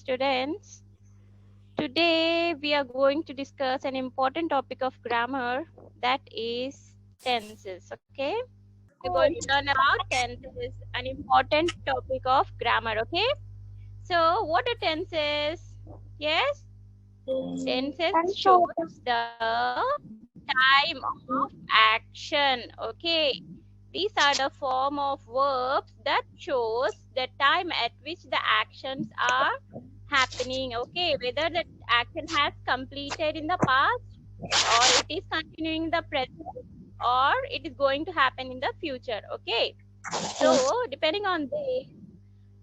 students. Today we are going to discuss an important topic of grammar, that is tenses. Okay, we're going to learn about tenses, an important topic of grammar. Okay, so what are tenses? Yes, tenses And so, shows the time of action. Okay, these are the form of verbs that shows the time at which the actions are happening. Okay, whether the action has completed in the past, or it is continuing the present, or it is going to happen in the future. Okay, so depending on this,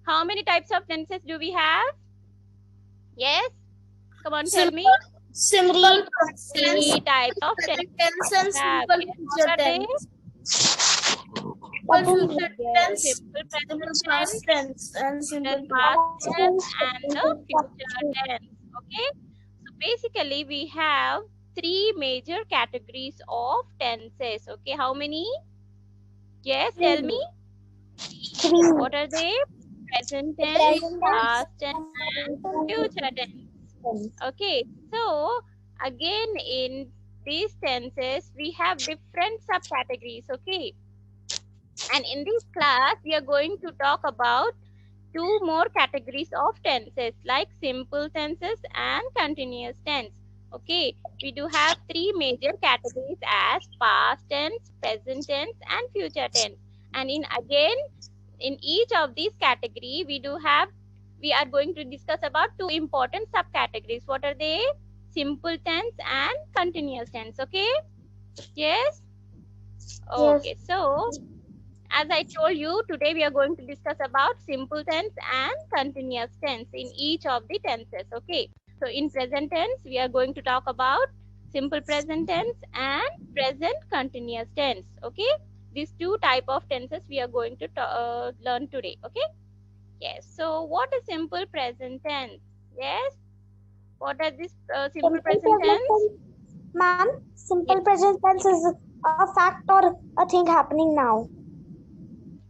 how many types of tenses do we have? Yes, come on, tell me. simple past tense, Three types of tenses present tense, and we have. simple Yes, what future are they? tense. Simple future Yes, tense, simple present simple past tense, tense, and then simple past tense, tense. and the future tense. Okay, so basically we have three major categories of tenses. Okay, how many? Yes, tell me. Three. What are they? Present The tense, present tense, past tense, and future tense. Okay, so again in these tenses we have different subcategories. Okay, and in this class we are going to talk about two more categories of tenses, like simple tenses and continuous tense. Okay, we do have three major categories as past tense, present tense, and future tense. And in again, in each of these category, we are going to discuss about two important subcategories. What are they? Simple tense and continuous tense. Okay, yes. yes, Okay, so as I told you, today we are going to discuss about simple tense and continuous tense in each of the tenses. Okay. So in present tense, we are going to talk about simple present tense and present continuous tense. Okay. These two type of tenses we are going to learn today. Okay. Yes. So what is simple present tense? Yes. What are this simple simple present present tense? tense. Ma'am, Yes. simple present tense is a fact or a thing happening now.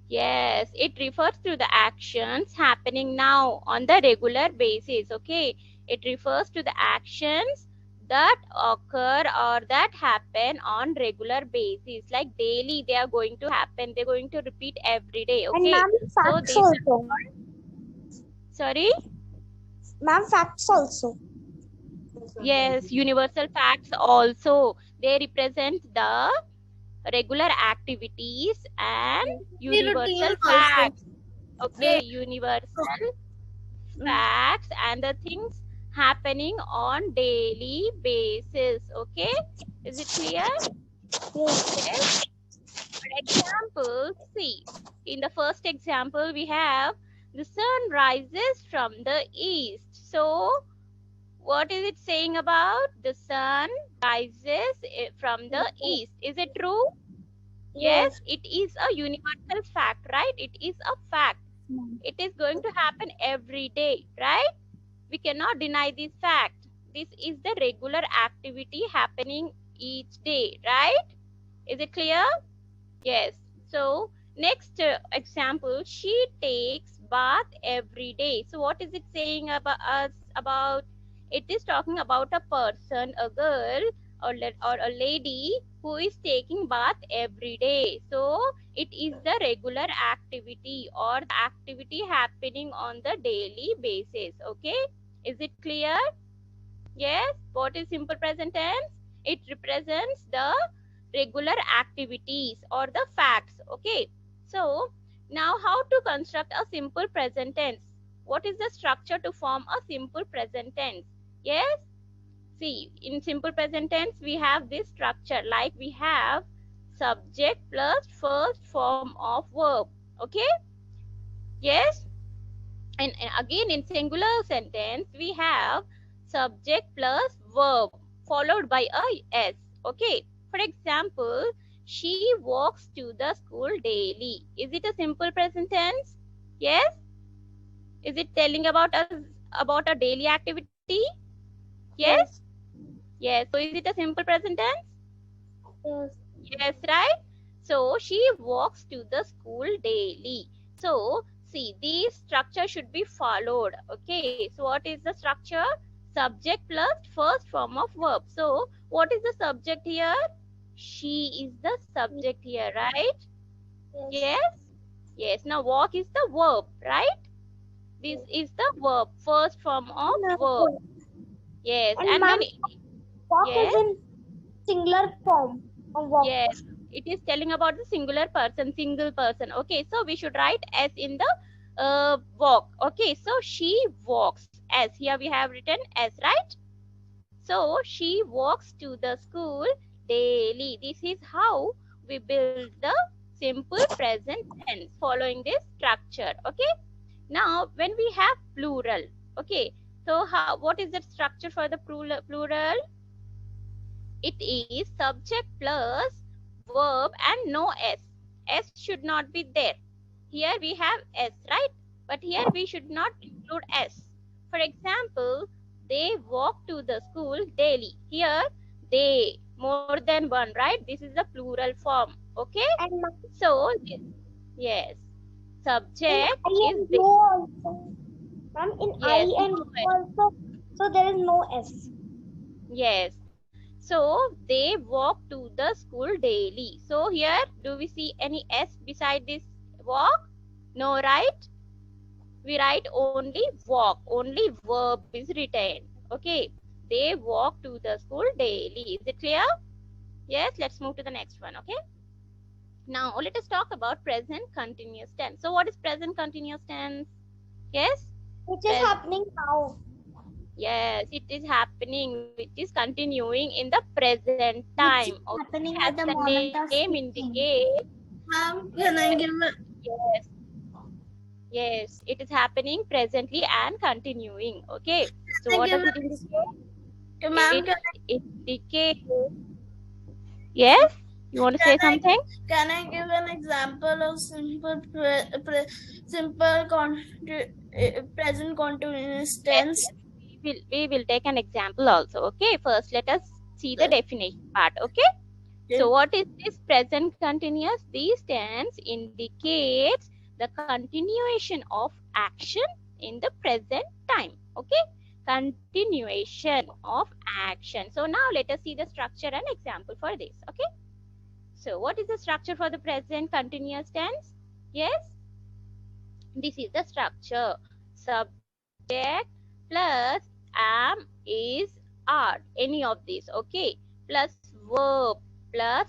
Yes, it refers to the actions happening now on the regular basis. Okay, it refers to the actions that occur or that happen on regular basis. Like daily, they are going to happen. They're going to repeat every day. And Okay, ma'am, so facts these are also. called. Sorry. Ma'am, facts also. Yes, universal facts also. They represent the regular activities and The universal routine also. facts. Okay, universal facts and the things happening on daily basis. Okay, is it clear? Yes. For example, see, in the first example we have the sun rises from the east. So what is it saying about the sun rises from the east? Is it true? Yes, Yes. it is a universal fact, right? It is a fact. It is going to happen every day, right? We cannot deny this fact. This is the regular activity happening each day, right? Is it clear? Yes. So next example, she takes bath every day. So what is it saying about us? About it is talking about a person, a girl, or a lady who is taking bath every day. So it is the regular activity or the activity happening on the daily basis. Okay, is it clear? Yes. What is simple present tense? It represents the regular activities or the facts. Okay. So now how to construct a simple present tense? What is the structure to form a simple present tense? Yes. See, in simple present tense, we have this structure, like we have subject plus first form of verb. Okay. Yes. And again in singular sentence we have subject plus verb followed by a s. Okay, for example, she walks to the school daily. Is it a simple present tense? Yes. Is it telling about us about a daily activity? Yes. Yes. Yes, so is it a simple present tense? Yes. Yes, right. So she walks to the school daily. So see, this structure should be followed. Okay, so what is the structure? Subject plus first form of verb. So what is the subject here? She is the subject here, right? Yes. Yes. Yes. Now walk is the verb, right? This Yes. is the verb, first form of verb. Yes. And And ma'am, when walk is yes, in singular form of walk. yes, it is telling about the singular person, single person. Okay, so we should write s in the walk. Okay, so she walks. S here we have written s, right? So she walks to the school daily. This is how we build the simple present tense following this structure. Okay. Now, when we have plural, okay. So, what is the structure for the plural? It is subject plus verb and no s. S should not be there. Here we have s, right? But here we should not include s. For example, they walk to the school daily. Here, they, more than one, right? This is the plural form. Okay? And So, yes, in subject I is and they. you also. Ma'am, in Yes, I and no you s. also, so there is no S. Yes. So they walk to the school daily. So here, do we see any S beside this walk? No, right? We write only walk. Only verb is written. Okay. They walk to the school daily. Is it clear? Yes. Let's move to the next one. Okay. Now let us talk about present continuous tense. So what is present continuous tense? Yes. Which is Pres- happening now. Yes, it is happening, which is continuing in the present time. Which is Okay, happening as at the the name moment of speaking. indicates, Can I yes, give a yes, yes, it is happening presently and continuing. Okay, so can I what give does it indicate? ma'am, It indicates, yes, you want to say can I something? can I give an example of simple present continuous Yes, tense? yes, we will take an example also. Okay, first let us see the definition part. Okay. So Okay. what is this present continuous? These tense indicates the continuation of action in the present time. Okay. Continuation of action. So now let us see the structure and example for this. Okay. So what is the structure for the present continuous tense? Yes. This is the structure. Subject plus am is are. Any of these. Okay. Plus verb plus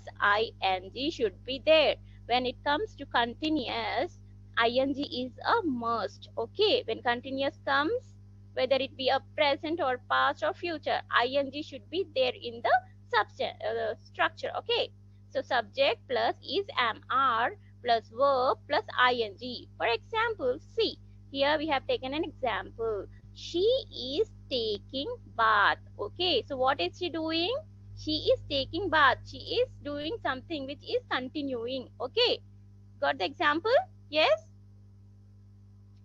ing should be there. When it comes to continuous, ing is a must. Okay. When continuous comes, whether it be a present or past or future, ing should be there in the structure. Okay. So subject plus is am are plus verb plus ing. For example, see, here we have taken an example. She is taking bath. Okay, so what is she doing? She is taking bath. She is doing something which is continuing. Okay, got the example? Yes,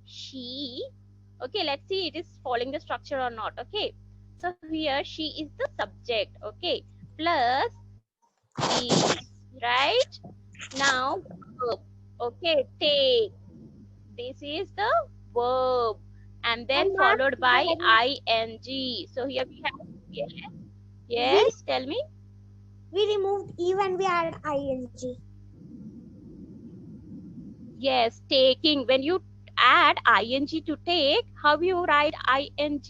she. Okay, let's see it is following the structure or not. Okay, so here she is the subject. Okay, plus is, right? Now verb. Okay, take. This is the verb and then And ma'am, followed by ing. So here we have, yes, we yes, tell me. we removed E when we added ing. Yes, taking. When you add ing to take, how you write ing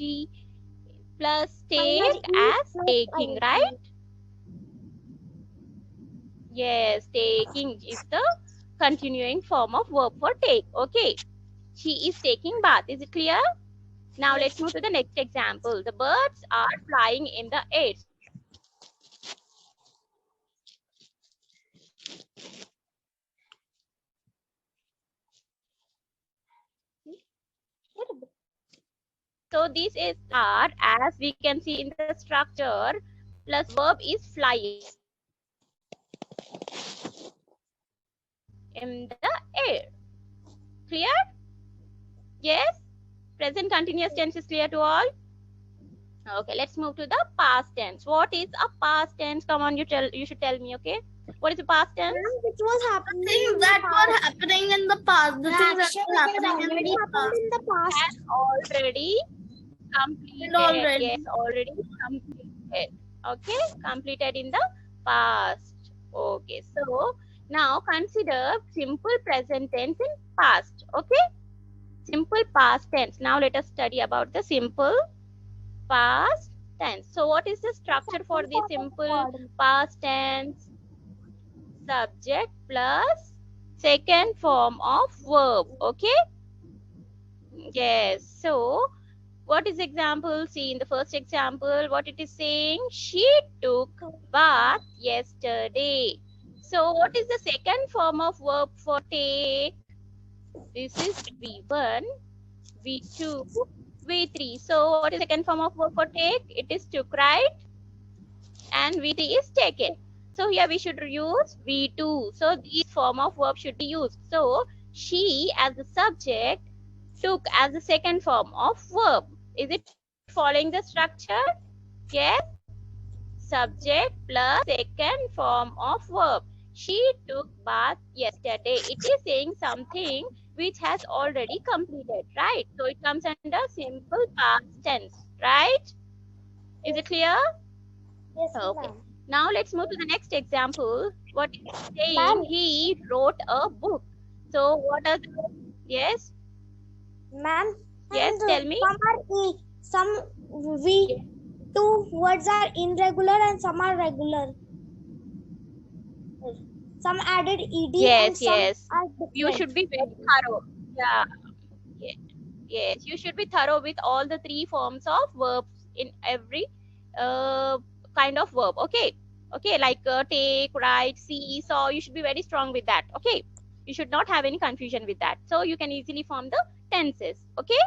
plus Minus take E as plus taking, right? ing. Yes, taking is the continuing form of verb for take. Okay, she is taking bath. Is it clear? Now let's Yes. move to the next example. The birds are flying in the air. So what is the structure for the birds are flying in the air? So this is are, as we can see in the structure, plus verb is flying in the air. Clear? Yes? Present continuous tense is clear to all? Okay, let's move to the past tense. What is a past tense? Come on, you should tell me, okay? What is the past tense? Which was happening Things in that the were past. happening in the past. The things that Action were has happening in already the happened past. in the Has past. already And completed. already. Yes, already completed. Okay, completed in the past. Okay, so now consider simple present tense in past. Okay, simple past tense. Now let us study about the simple past tense. So what is the structure for the simple past tense? Subject plus second form of verb. Okay, yes. So what is example? See in the first example what it is saying, she took bath yesterday. So what is the second form of verb for take? This is v1, v2, v3. So what is second form of verb for take? It is took, right? And v3 is taken. So here we should use v2. So these form of verb should be used. So she as the subject, took as the second form of verb. Is it following the structure? Yes. Subject plus second form of verb. She took bath yesterday. It is saying something which has already completed, right? So it comes under simple past tense, right? Is it clear? Yes, Okay. ma'am. Now let's move to the next example. What is saying? Ma'am, He wrote a book. So what does? Yes. ma'am, Yes. and Tell me. some are some we two words are irregular and some are regular. Some added ed and Yes. some Yes. are You different. should be very thorough. Yeah. Ye- Yes, you should be thorough with all the three forms of verbs in every uh, kind of verb. Okay, okay, like take, write, see, saw. You should be very strong with that. Okay, you should not have any confusion with that. So you can easily form the tenses. Okay,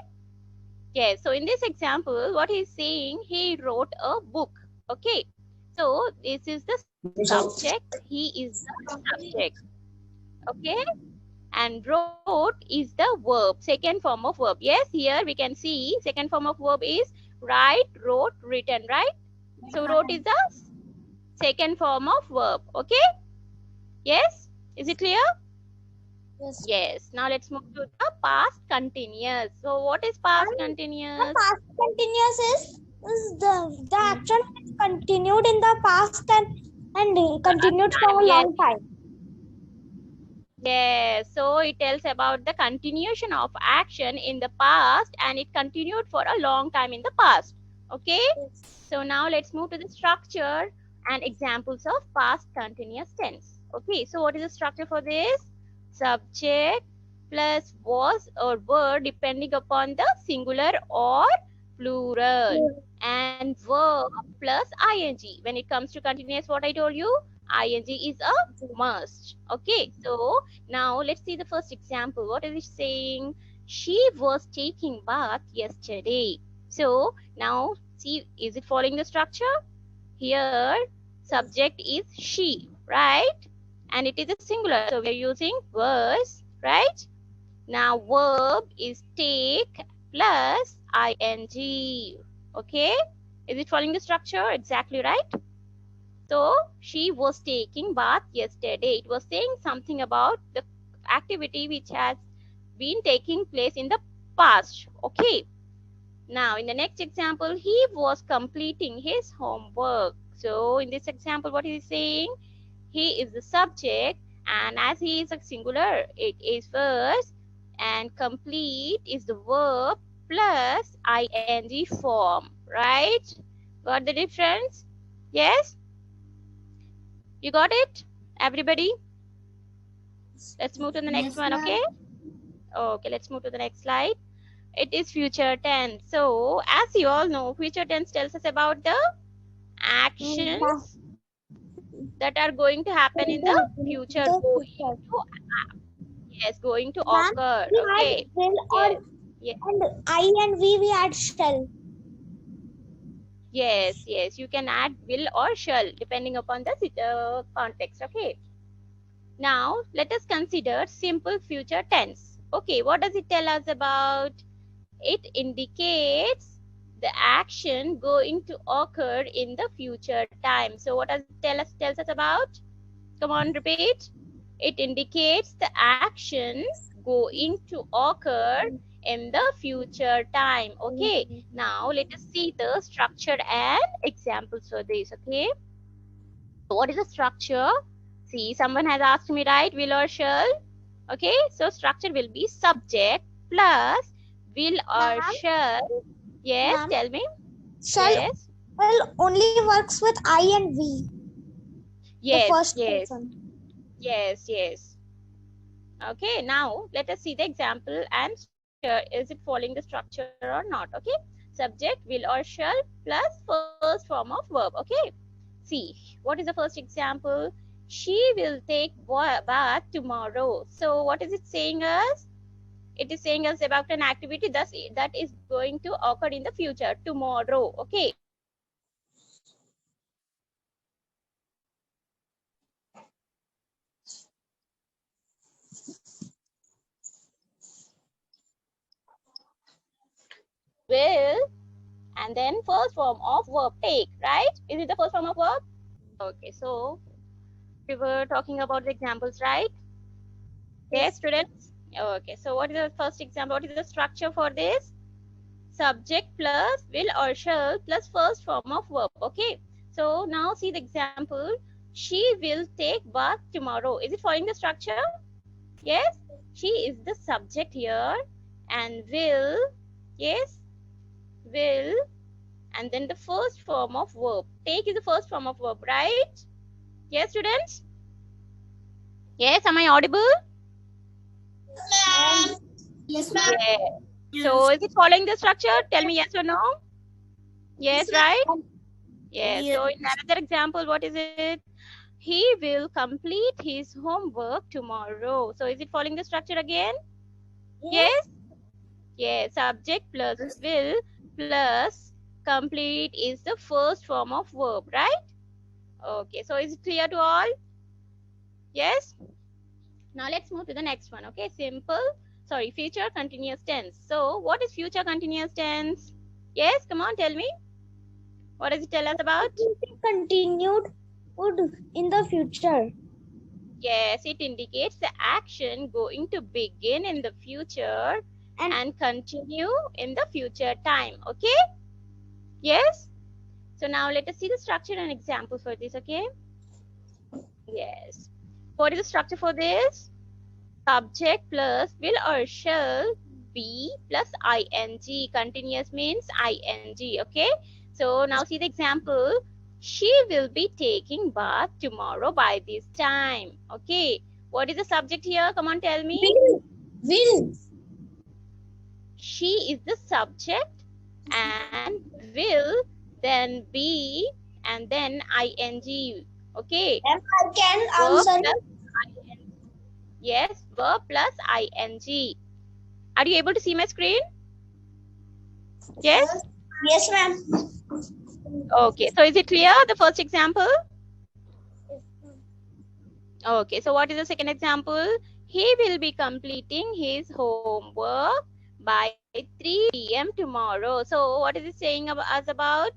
yes. So in this example, what he's saying, he wrote a book. Okay, so this is the subject. He is the subject. Okay, and wrote is the verb, second form of verb. Yes, here we can see second form of verb is write, wrote, written, right? So wrote is the second form of verb. Okay, yes, is it clear? Yes. Yes. Now let's move to the past continuous. So what is past And the continuous? past continuous is the Hmm. action is continued in the past and continued Time. for a Yes. long time. Yes, so it tells about the continuation of action in the past and it continued for a long time in the past. Okay, Yes. so now let's move to the structure and examples of past continuous tense. Okay, so what is the structure for this? Subject plus was or were depending upon the singular or plural, and verb plus ing. When it comes to continuous, what I told you, ing is a must. Okay, so now let's see the first example. What is it saying? She was taking bath yesterday. So now see, is it following the structure? Here subject is she, right? And it is a singular. So we are using was, right? Now verb is take plus ing. Okay? Is it following the structure? Exactly right. So she was taking bath yesterday. It was saying something about the activity which has been taking place in the past. Okay. Now in the next example, he was completing his homework. So in this example, what is he saying? He is the subject, and as he is a singular, it is first, and complete is the verb plus ing form. Right? Got the difference? Yes? You got it? Everybody? Let's move to the next one, okay? Okay, let's move to the next slide. It is future tense. So, as you all know, future tense tells us about the actions that are going to happen in the future, going to, yes, going to Ma'am, occur. we had Okay. will Yes. or Yes. and I and we had shall. Yes. Yes. You can add will or shall depending upon the context. Okay. Now, let us consider simple future tense. Okay, what does it tell us about? It indicates the action going to occur in the future time. So, what does it tells us about? Come on, repeat. It indicates the action going to occur in the future time. Okay. Now let us see the structure and examples for this. Okay. So what is the structure? See, someone has asked me, right? Will or shall? Okay. So structure will be subject plus will or Ma'am, shall. Yes. ma'am, Tell me. shall Yes. only works with I and we, the Yes. first Yes. person. Yes. Yes. Okay, now let us see the example and is it following the structure or not? Okay, subject will or shall plus first form of verb. Okay, see what is the first example? She will take bath tomorrow. So what is it saying us? It is saying us about an activity that is going to occur in the future tomorrow. Okay, will and then first form of verb take, right? Is it the first form of verb? Okay, so we were talking about the examples, right? Yes, Yes. students? Okay, so what is the first example? What is the structure for this? Subject plus will or shall plus first form of verb. Okay, so now see the example. She will take bath tomorrow. Is it following the structure? Yes, she is the subject here and will, yes, will, and then the first form of verb. Take is the first form of verb, right? Yes, students? Yes, am I audible? Ma'am. Yes, ma'am. Yes. So Yes. is it following the structure? Tell me yes or no. Yes, Yes, ma'am. right? Yes. Yes. So in another example, what is it? He will complete his homework tomorrow. So is it following the structure again? Yes. Yes? Yes. Subject plus will plus complete is the first form of verb, right? Okay. So is it clear to all? Yes? Now let's move to the next one. Okay. Future continuous tense. So what is future continuous tense? Yes, come on, tell me. What does it tell us It about? will be continued would in the future. Yes, it indicates the action going to begin in the future And and continue in the future time. Okay? Yes? So now let us see the structure and example for this. Okay? Yes. What is the structure for this? Subject plus will or shall be plus ing. Continuous means ing. Okay? So now see the example. She will be taking bath tomorrow by this time. Okay? What is the subject here? Come on, tell me. will. She is the subject and will then be and then ing. Okay? And I can Verb answer. plus ing. Yes, verb plus ing. Are you able to see my screen? Yes? Yes, ma'am. Okay. So is it clear, the first example? Okay. So what is the second example? He will be completing his homework by 3 p.m. tomorrow. So what is it saying us about?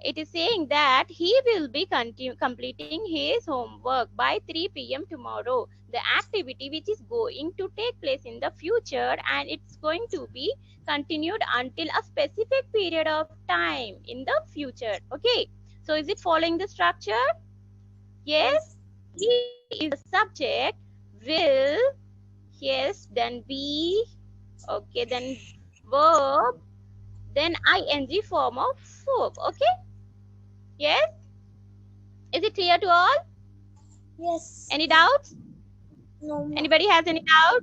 It is saying that he will be completing his homework by 3 p.m. tomorrow. The activity which is going to take place in the future and it's going to be continued until a specific period of time in the future. Okay. So is it following the structure? Yes. He is the subject, will, yes, then be, okay, then verb, then ing form of verb. Okay. Yes. Is it clear to all? Yes. Any doubts? No, ma'am. Anybody has any doubt?